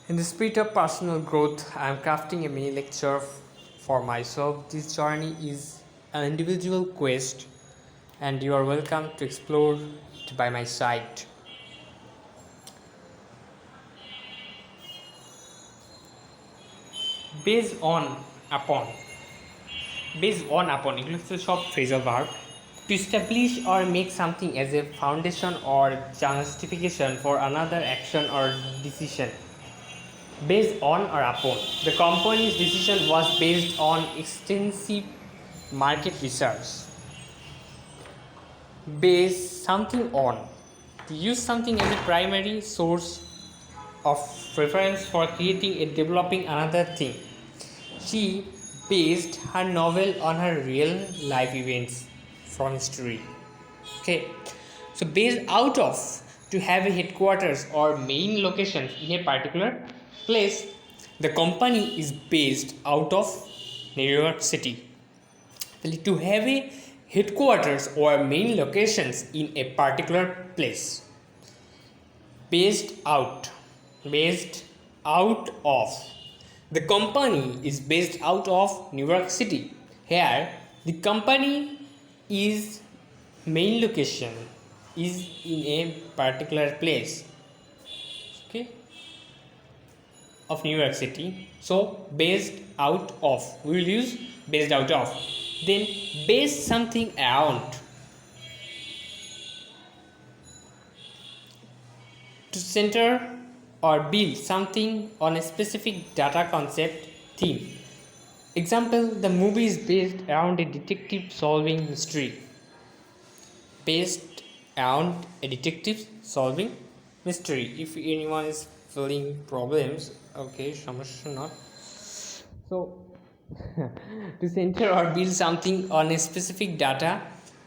In the spirit of personal growth, I am crafting a mini lecture for myself. This journey is an individual quest, and you are welcome to explore it by my side. Based on, upon, এগুলো হচ্ছে সব phrasal verb. To establish or make something as a foundation or justification for another action or decision. Based on or upon. The company's decision was based on extensive market research. Base something on. To use something as a primary source of reference for creating and developing another thing. She based her novel on her real life events from history. Okay, so based out of, to have a headquarters or main location in a particular place. The company is based out of New York City. To have a headquarters or main locations in a particular place. Based out of. The company is based out of New York City. Here the company is main location is in a particular place, okay, of New York City. So based out of, we will use based out of. Then base something around. To center or build something on a specific data concept theme. Example, the movie is based around a detective solving mystery. Based around a detective solving mystery. If anyone is feeling problems, okay, samasya not. So to center or build something on a specific data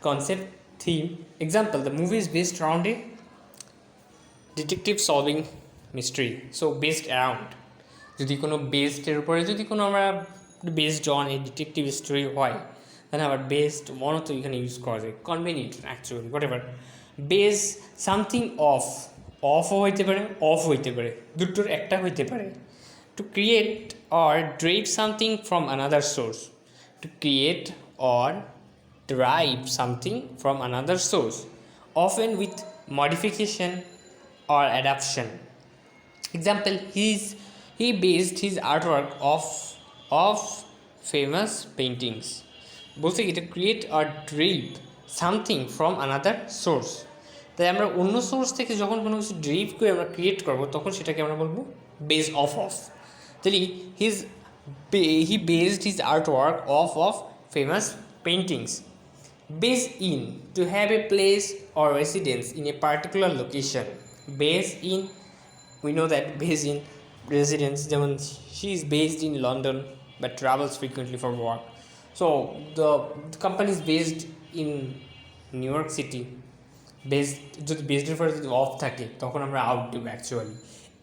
concept theme. Example, the movie is based around a detective solving mystery. So based around, যদি কোনো বেসডের উপরে যদি কোনো আমরা based on এই detective story হয় তাহলে আবার বেসড অনও তো এখানে ইউজ করা যায়, convenient actually whatever. Base something অফও হইতে পারে, অফ হইতে পারে, দুটোর একটা হইতে পারে. To create or drive something from another source. To create or drive something from another source, often with modification or adaptation. Example, he based his artwork of famous paintings. বলছে কি, to create or derive something from another source. তাই আমরা অন্য source থেকে যখন কোনো কিছু drive করে আমরা ক্রিয়েট করবো তখন সেটাকে আমরা বলবো বেস অফ. তাহলে he based his artwork of famous paintings. Base in, to have a place or residence in a particular location. Base in, we know that base in residence, যেমন she is based in London but travels frequently for work. So the company is based in New York City. Based, যদি বেসডের পরে যদি of থাকে তখন আমরা out দেবো actually.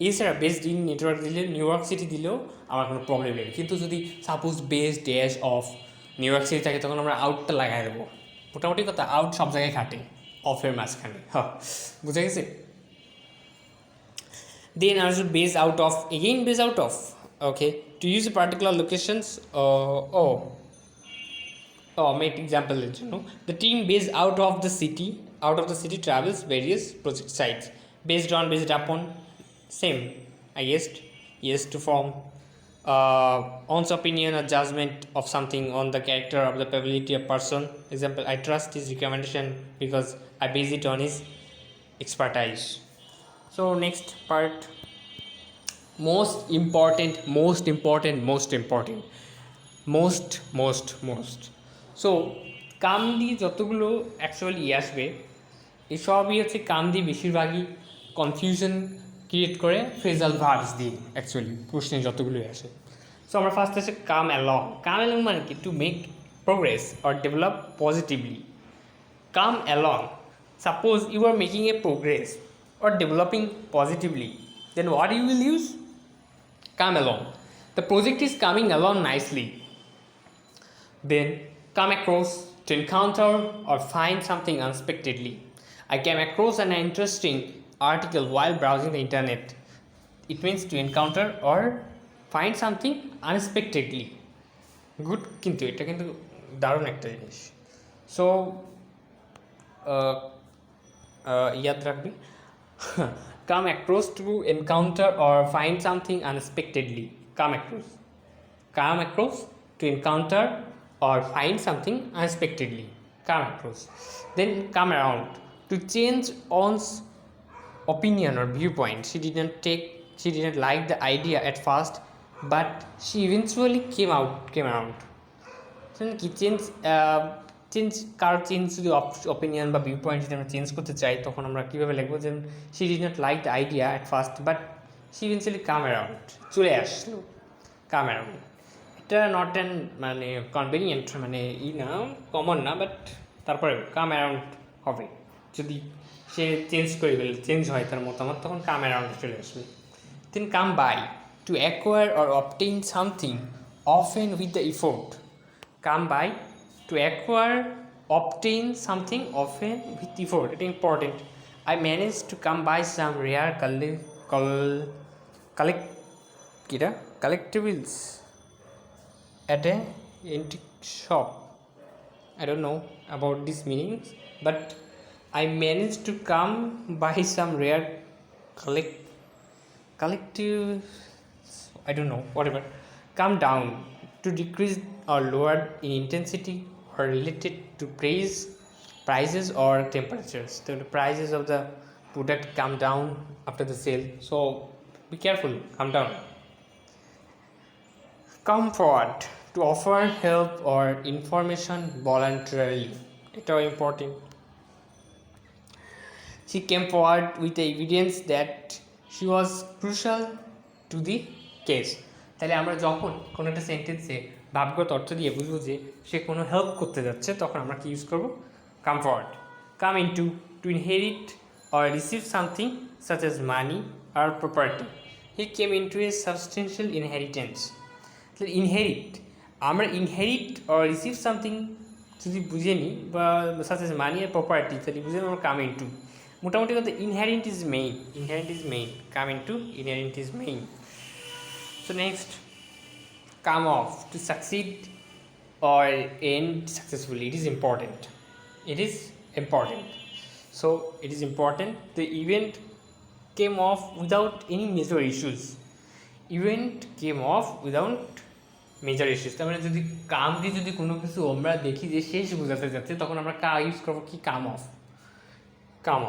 এছাড়া based in network দিলে, নিউ ইয়র্ক সিটি দিলেও আমার কোনো প্রবলেম নেই. কিন্তু যদি suppose base dash of new York city থাকে তখন আমরা আউটটা লাগাই দেবো. মোটামুটি কথা আউট সব জায়গায় খাটে, অফের মাঝখানে. হ্যাঁ, বুঝে গেছে. Then also base out of, again base out of, okay, to use a particular locations. Make example, you know, the team based out of the city travels various project sites. Based on, based upon, same I guessed. Yes, to form one's opinion or judgment of something on the character of the ability of person. Example, I trust his recommendation because I base it on his expertise. So next part, most important. So কাম দিয়ে যতগুলো actually আসবে এসবই হচ্ছে কাম দিয়ে বেশিরভাগই confusion create করে phrasal verbs দিয়ে actually প্রশ্নে যতগুলোই আসে. সো আমরা ফার্স্ট আসে কাম অ্যালং. কাম অ্যালং মানে কি, to make progress or develop positively. Come along, suppose you are making a progress or developing positively, then what you will use? Come along. The project is coming along nicely. Then come across, to encounter or find something unexpectedly. I came across an interesting article while browsing the internet. It means to encounter or find something unexpectedly. Good, কিন্তু এটা কিন্তু দারুণ একটা জিনিস। So ইয়াদ রাখবি, come across to encounter or find something unexpectedly. Come across to encounter or find something unexpectedly. Come across. Then come around, to change one's opinion or viewpoint. She didn't like the idea at first, but she eventually came around. So কি কারো change যদি opinion বা view point যদি আমরা change করতে চাই, তখন আমরা কীভাবে লিখবো যে she did not like the idea at first but she eventually come around, চলে আসলো, কাম অ্যারাউন্ড। এটা নট অ্যান মানে কনভেনিয়েন্ট মানে না কমন না, বাট তারপরে কাম অ্যারাউন্ড হবে যদি সে চেঞ্জ হয় তার মতামত, তখন কাম অ্যারাউন্ড চলে আসবে। Then come by, to acquire or obtain something often with the effort. Come by, to acquire, obtain something often with effort. It is important. I managed to come by some rare collectibles at an antique shop. I don't know about these meanings, but I managed to come by some rare collectibles. I don't know, whatever. Come down, to decrease or lower in intensity or related to prices or temperatures. So the prices of the product come down after the sale, so be careful, come down. Come forward, to offer help or information voluntarily. It's very important. She came forward with the evidence that she was crucial to the case. তাহলে আমরা যখন কোনো একটা সেন্টেন্সে ভাবগত অর্থ দিয়ে বুঝবো যে সে কোনো হেল্প করতে যাচ্ছে, তখন আমরা কি ইউজ করবো? Come forward. Come into, to inherit or receive something such as money আর property. He came into a substantial inheritance. তাহলে ইনহেরিট, আমরা ইনহেরিট অর রিসিভ সামথিং যদি বুঝে নিই বা সাচ এজ মানি আর প্রপার্টি, তাহলে বুঝে আমরা কাম ইনটু। মোটামুটি কথা inherit is main, come into, inherit is main. So next, come off, to succeed or end successfully. It is important. So it is important. The event came off without any major issues. তার মানে যদি কাম দিয়ে যদি কোনো কিছু আমরা দেখি যে শেষ বোঝাতে যাচ্ছে, তখন আমরা ইউজ করবো কি? Come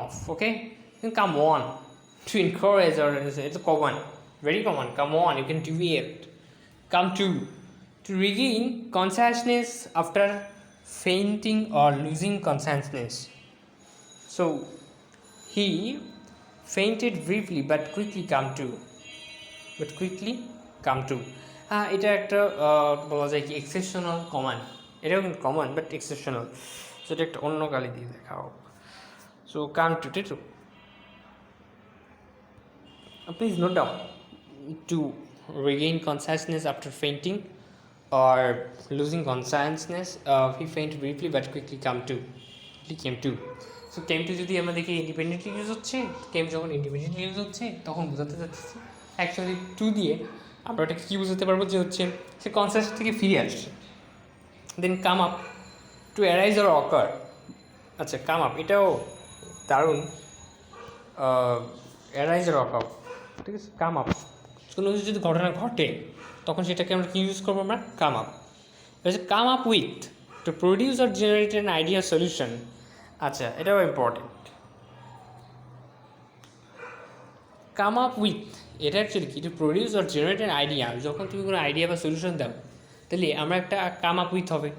off. Okay, come on, to encourage or it's a common, very common. Come on, you can do it. Come to regain consciousness after fainting or losing consciousness. So he fainted briefly but quickly come to. এটা একটা বলা যায় কি exceptional common, এটাও কিন্তু common but exceptional, সেটা একটা অন্য কালি দিয়ে দেখা হোক। So come to, please note down, to regain consciousness after fainting or losing consciousness. He fainted briefly but quickly came to. So came to যদি আমরা দেখি ইন্ডিপেন্ডেন্টলি ইউজ হচ্ছে, কেম যখন ইন্ডিপেন্ডেন্টলি ইউজ হচ্ছে তখন বোঝাতে যাচ্ছে অ্যাকচুয়ালি টু দিয়ে আমরা ওটাকে কী বুঝতে পারবো যে হচ্ছে সে কনসিয়াস থেকে ফিরে আসছে। Then come up, to arise or occur. আচ্ছা, কাম আপ এটাও দারুণ, অ্যারাইজ অর অকার, ঠিক আছে। কাম আপ, কোনো কিছু যদি ঘটনা ঘটে তখন সেটাকে আমরা কী ইউজ করবো? আমরা come up. Come up with, to produce or generate an idea solution. আচ্ছা, এটাও ইম্পর্টেন্ট। কাম আপ উইথ, এটা অ্যাকচুয়ালি কি? To produce or generate an idea. যখন তুমি কোনো আইডিয়া বা সলিউশন দাও, তাহলে আমরা একটা কাম আপ উইথ হবে।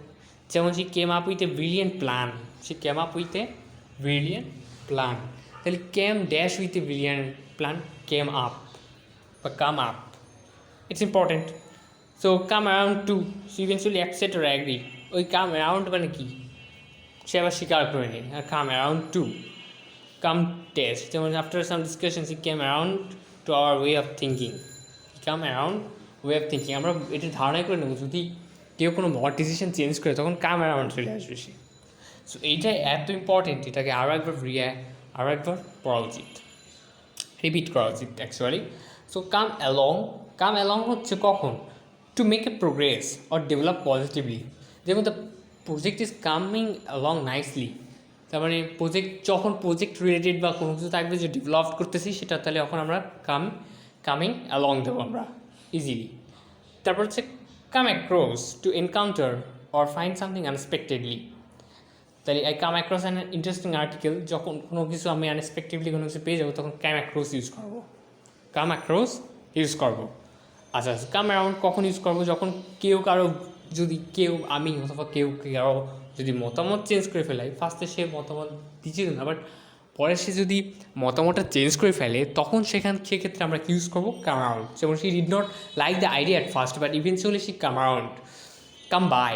যেমন সে came up with a brilliant plan, তাহলে came dash with a brilliant plan, came up বা come up. It's important. So come around to, so eventually accept or agree. ওই কাম অ্যারাউন্ড মানে কি? সে আবার স্বীকার করে নিন। আর কাম অ্যারাউন্ড টু, কাম test, যেমন after some discussion he came around to our way of thinking. আমরা এটা ধারণা করে নেব যদি কেউ কোনো বড় ডিসিশন চেঞ্জ করে তখন কাম অ্যারাউন্ড চলে আসবে সে। সো এইটা এত ইম্পর্টেন্ট, এটাকে আরও একবার পড়া উচিত, রিপিট করা উচিত অ্যাকচুয়ালি। সো কাম অ্যালং হচ্ছে কখন, to make a progress or develop positively, যেমন the project is coming along nicely, তার মানে যখন প্রজেক্ট রিলেটেড বা কোনো কিছু থাকবে যে ডেভেলপ করতেছি সেটা, তাহলে এখন আমরা কামিং অ্যালং দেবো আমরা ইজিলি। তারপর হচ্ছে come across, to encounter or find something unexpectedly, তাহলে I come across an interesting article, যখন কোনো কিছু আমি আনএক্সপেক্টেডলি কোনো কিছু পেয়ে যাবো তখন কাম অ্যাক্রস ইউজ করবো, কাম অ্যাক্রস ইউজ করবো। আচ্ছা, কাম অ্যারাউন্ড কখন ইউজ করবো, যখন আমি অথবা কারো যদি মতামত চেঞ্জ করে ফেলাই, ফার্স্টে সে মতামত দিচ্ছিল না, বাট পরে সে যদি মতামতটা চেঞ্জ করে ফেলে তখন সেক্ষেত্রে আমরা কি ইউজ করবো, কাম অ্যারাউন্ড। যেমন she did not like the idea at first but eventually she come around. Come by,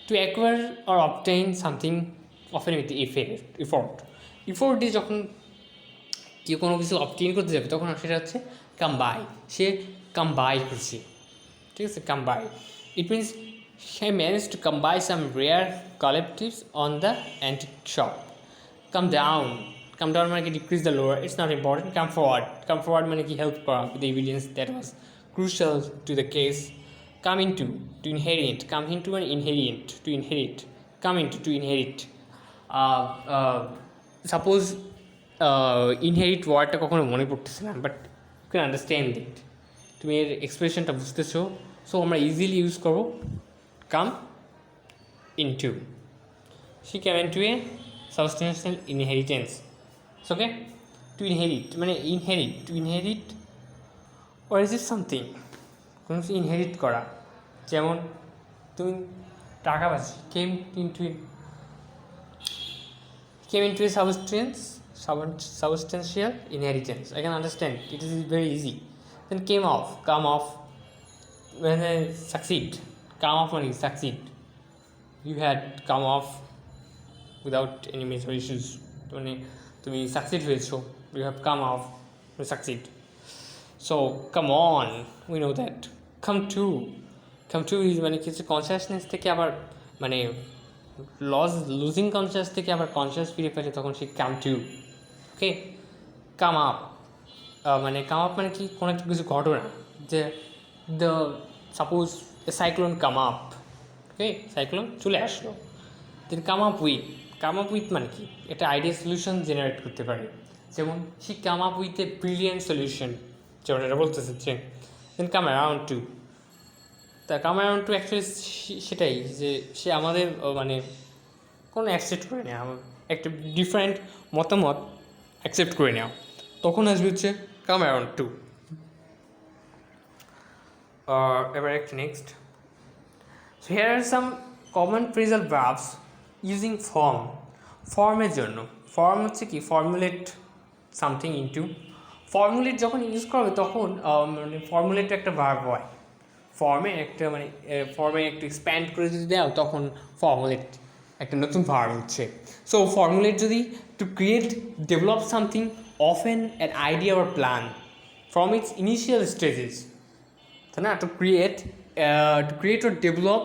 to acquire or obtain something often with effort দিয়ে যখন কেউ কোনো কিছু অবটেইন করতে যাবে তখন সেটা হচ্ছে কাম বাই, সে কাম বাই করছে, ঠিক আছে, come by. It means he managed to come by some rare collectives on the antique shop. Come down মানে কি decrease the lower, it's not important. Come forward মানে কি help করা with the evidence that was crucial to the case. Come into, to inherit, come into মানে inherit, come into, to inherit. Suppose inherit ওয়ার্ডটা কখনো মনে পড়তেছে না, but you can understand it, তুমি এর এক্সপ্রেশনটা বুঝতেছো, সো আমরা ইজিলি ইউজ করবো come into. She came into a substantial inheritance. So, okay, to inherit or is it something কোনো কিছু ইনহেরিট করা, যেমন তুমি টাকা পাচ্ছি, came into a substantial inheritance. I can understand, it is very easy. Then come off when I succeed. Come off when you succeed. You had come off without any major issues. তুমি succeed হয়েছো, you have come off, you succeed. So come on, we know that. Come to is মানে কিছু consciousness থেকে আবার মানে losing conscious থেকে আবার conscious ফিরে পেলে তখন সে come to. Okay, come up মানে কি কোনো একটা কিছু ঘটনা, যে the suppose cyclone come up, okay, cyclone চলে আসলো, দেন কাম আপ উইথ মানে কি একটা আইডিয়া সলিউশন জেনারেট করতে পারে, যেমন she come up with a brilliant solution, যেমন এটা বলতে চাচ্ছে। দেন কাম অ্যারাউন্ড টু, তা কাম অ্যারাউন্ড টু অ্যাকচুয়ালি সেটাই যে সে আমাদের মানে কোনো অ্যাকসেপ্ট করে নেওয়া, একটা ডিফারেন্ট মতামত অ্যাকসেপ্ট করে নেওয়া, তখন আসবে হচ্ছে কাম অ্যারাউন্ড টু। এবার একটা next, so here are some common phrasal verbs using ফর্মের জন্য। ফর্ম হচ্ছে কি ফর্মুলেট সামথিং ইনটু, ফর্মুলেট যখন ইউজ করবে তখন মানে ফর্মুলেট একটা ভার্ব হয়, ফর্মে একটা একটু এক্সপ্যান্ড করে যদি দাও তখন ফর্মুলেট একটা নতুন ভার্ব হচ্ছে। সো ফর্মুলেট যদি to create develop something often an idea or plan from its initial stages, তাই না, two create or develop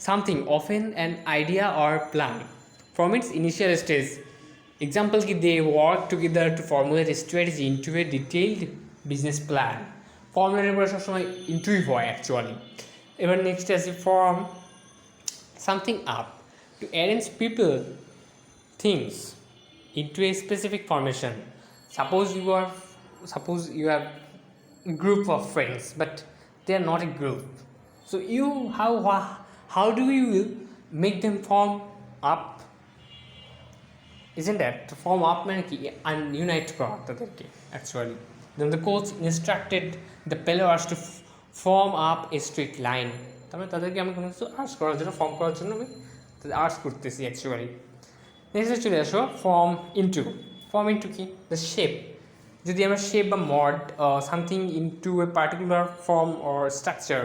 something often an idea or plan from its initial stage. Example ki they work together to formulate a strategy into a detailed business plan. Formulate পরে সবসময় ইন্টুই হয় actually. এবার next আছে form something up, to arrange people things into a specific formation. Suppose you have a group of friends but they are not a group, so how do you make them form up, isn't that form up মানে কি unite করা তাদেরকে actually. Then the coach instructed the players to form up a straight line, তার মানে তাদেরকে আমি কোনো কিছু আর্টস করার জন্য ফর্ম করার জন্য আমি আর্টস করতেছি অ্যাকচুয়ালি। নেক্সটে চলে আসো ফর্ম ইনটু কি দ্য শেপ, যদি আমরা শেপ বা mould something into a particular form or structure,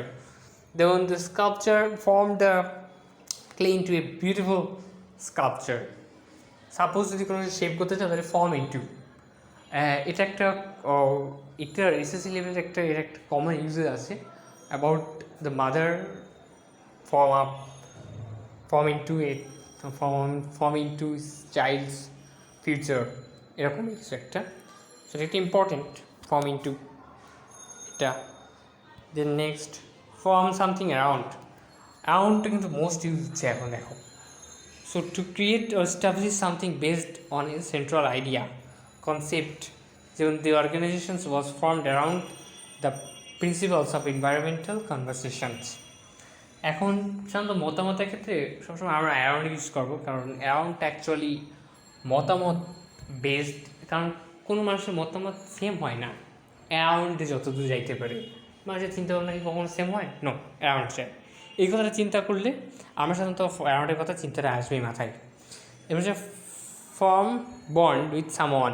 যেমন the sculptor form the clay into a beautiful sculpture. Suppose যদি কোনো শেপ করতে চাও তাহলে ফর্ম ইনটু, এটা একটা এসএসসি লেভেলের এর একটা কমন ইউজেস আছে about the mother form into child's future, এরকম কিছু একটা, সেটা একটা ইম্পর্টেন্ট ফর্ম ইনটু। এটা দেন নেক্সট ফর্ম সামথিং অ্যারাউন্ডটা কিন্তু মোস্ট ইউজ হচ্ছে এখন দেখো so to create or establish something based on a central idea concept যেমন the organization was formed around the principles of environmental conversations এখন সাধারণত মতামতের ক্ষেত্রে সবসময় আমরা অ্যারাউন্ড ইউজ করবো কারণ অ্যারাউন্ড অ্যাকচুয়ালি মতামত বেসড কারণ কোনো মানুষের মতামত সেম হয় না অ্যারাউন্ডে যতদূর যাইতে পারে মানুষের চিন্তাভাবনা কি কখনো সেম হয় নো অ্যারাউন্ড সেম এই কথাটা চিন্তা করলে আমরা সাধারণত অ্যারাউন্ডের কথা চিন্তাটা আসবেই মাথায় এবার হচ্ছে ফর্ম বন্ড উইথ সামওয়ান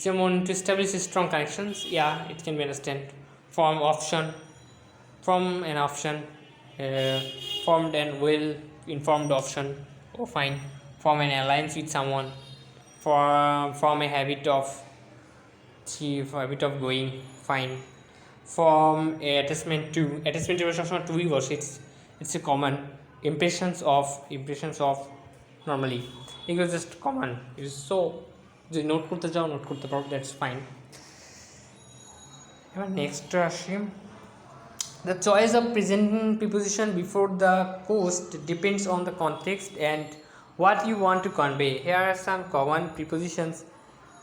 যেমন to establish strong connections yeah it can be understand form option form an option formed and well informed option oh fine form an alliance with someone form a habit of going fine form a attachment to সবসময় টুই বসে it's a common impressions of normally এগুলো just common it's so যদি note করতে চাও note করতে পারো that's fine এবার next আসি The choice of presenting preposition before the coast depends on the context and what you want to convey. Here are some common prepositions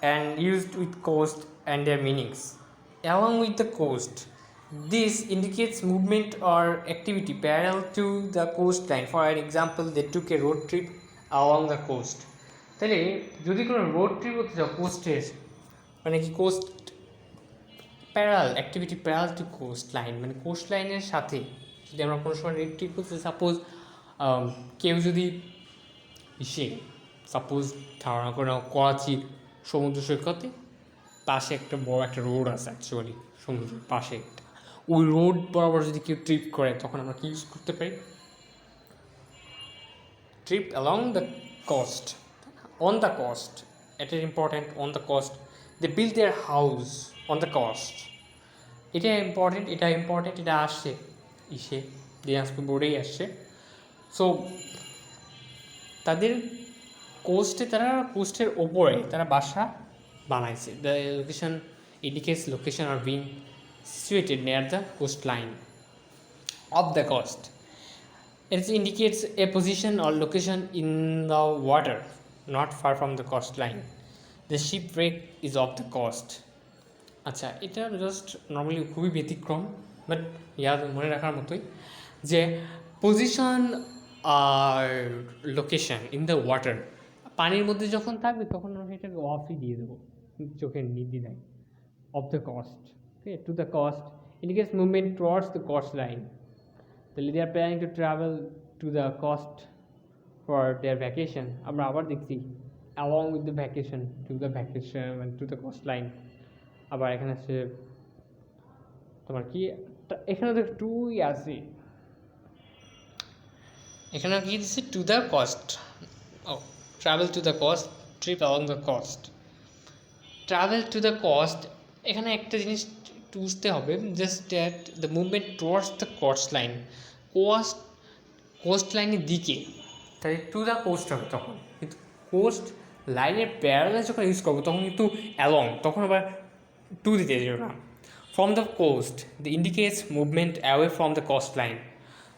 and used with coast and their meanings. Along with the coast, this indicates movement or activity parallel to the coastline. For an example, they took a road trip along the coast. তাহলে যদি কোনো road trip হতে যাও কোস্টের মানে কি coast parallel activity parallel to coast line মানে coast লাইনের সাথে যদি আমরা কোনো সময় রেড ট্রিপ করতে সাপোজ কেউ যদি সাপোজ ধারণা করে করাচি সমুদ্র সৈকতে পাশে একটা বড় একটা রোড আছে অ্যাকচুয়ালি সমুদ্রের পাশে একটা ওই রোড বরাবর যদি কেউ ট্রিপ করে তখন আমরা কি ইউজ করতে পারি trip along the coast on the coast it is important on the coast they build their house on the coast এটা ইম্পর্টেন্ট এটা আসছে দিনাজপুর বোর্ডেই আসছে সো তাদের কোস্টের ওপরে তারা বাসা বানাইছে the location indicates location or being situated near the coast line off the coast it indicates a position or location in the water not far from the coast line the ship break is off the coast আচ্ছা এটা just normally খুবই ব্যতিক্রম but ইয়াদ মনে রাখার মতোই যে position or location in the water পানির মধ্যে যখন থাকবে তখন আমরা এটাকে অফই দিয়ে দেবো চোখের নির্দ্বিধায় off the coast okay to the coast indicates movement towards the coast line তাহলে they are planning to travel to the coast for their vacation আমরা আবার দেখছি along with the vacation to the coast line আবার এখানে আছে তোমার কি এখানে তো টুই আছে এখানে কি দিচ্ছে টু দ্য কস্ট ও travel to the coast trip along the coast travel to the coast এখানে একটা জিনিস বুঝতে হবে just that the movement towards the coast line coast লাইনের দিকে তাই টু দ্য কোস্ট হবে তখন কিন্তু কোস্ট লাইনের প্যারালাল যখন ইউজ করবো তখন কিন্তু অ্যালং তখন আবার টু দিতে যাবে না from the coast the indicates movement away from the coast line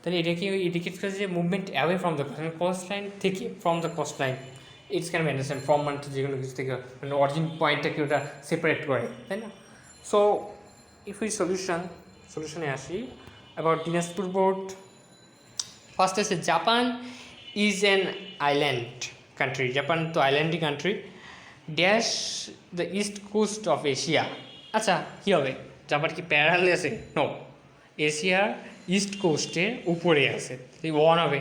তাহলে এটাকে ইন্ডিকেট করে যে movement away from the coast line থেকে from the coast line it's can be understand from মানে যে কোনো কিছু থেকে মানে অরিজিন পয়েন্টটাকে ওটা সেপারেট করে তাই না সো ইফ উই সলিউশনে আসি অ্যাবাউট দিনাজপুর বোর্ড ফার্স্ট আছে Japan is an island country Japan তো আইল্যান্ডি country dash the east coast of Asia আচ্ছা কী হবে জাপান কি প্যারালে আছে নো এশিয়ার ইস্ট কোস্টের উপরে আছে ওয়ান হবে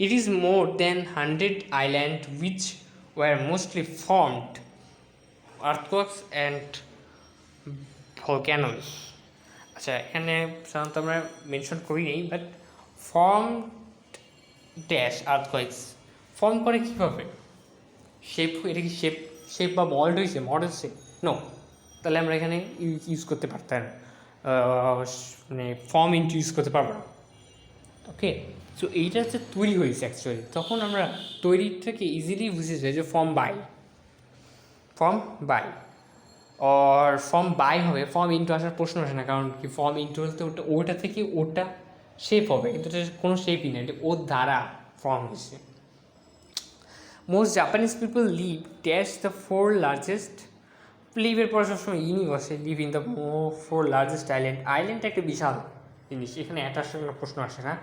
it is more than 100 island which were mostly formed earthquakes and volcanoes আচ্ছা এখানে সাধারণত আমরা মেনশন করি নেই but form dash earthquakes form করে কীভাবে এটা কি শেপ বা মল্ড হয়েছে নো তাহলে আমরা এখানে ইউজ করতে পারতাম মানে ফর্ম ইন্টু ইউজ করতে পারবো না ওকে সো এইটা হচ্ছে তৈরি হয়েছে অ্যাকচুয়ালি তখন আমরা তৈরির থেকে ইজিলি বুঝে যাই যে ফর্ম বাই আর ফর্ম বাই হবে, ফর্ম ইনটু আসার প্রশ্ন আসে না, কারণ কি ফর্ম ইনটু হলে তো ওটা থেকে ওটা শেপ হবে, কিন্তু এটা কোনো শেপই না, এটা ওর দ্বারা ফর্ম হয়েছে। Most Japanese people live dash the four largest, লিভের পরে সবসময় ইনই বসে, live in the four largest island. আইল্যান্ডটা একটা বিশাল জিনিস, এখানে একটা প্রশ্ন আসে না।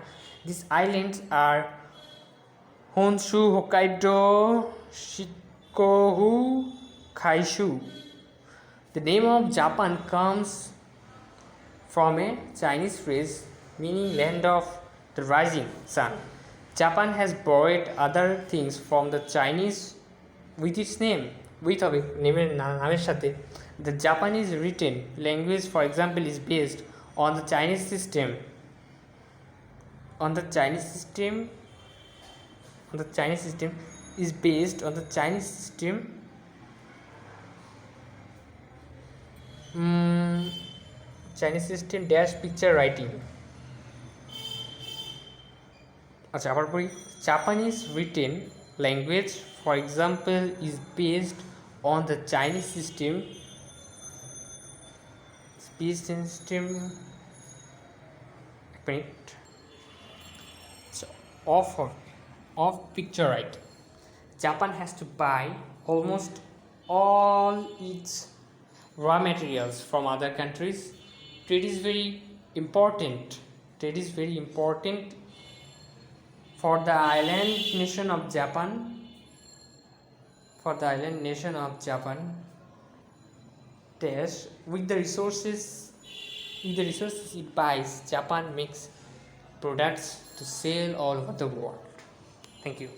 This islands are Honshu, Hokkaido, Shikoku, Kyushu. The name of Japan comes from a Chinese phrase meaning land of the rising sun. Japan has borrowed other things from the Chinese with its name. With হবে নামের সাথে। The Japanese written language, for example, is based on the Chinese system. On the Chinese system is based on the Chinese system. Chinese system dash picture writing. আচ্ছা আবার পড়ি। Japanese written language, for example, is based on the Chinese system. Of picture writing. Japan has to buy almost all its raw materials from other countries. Trade is very important. For the island nation of Japan. Dash with the resources it buys, Japan makes products to sell all over the world. Thank you.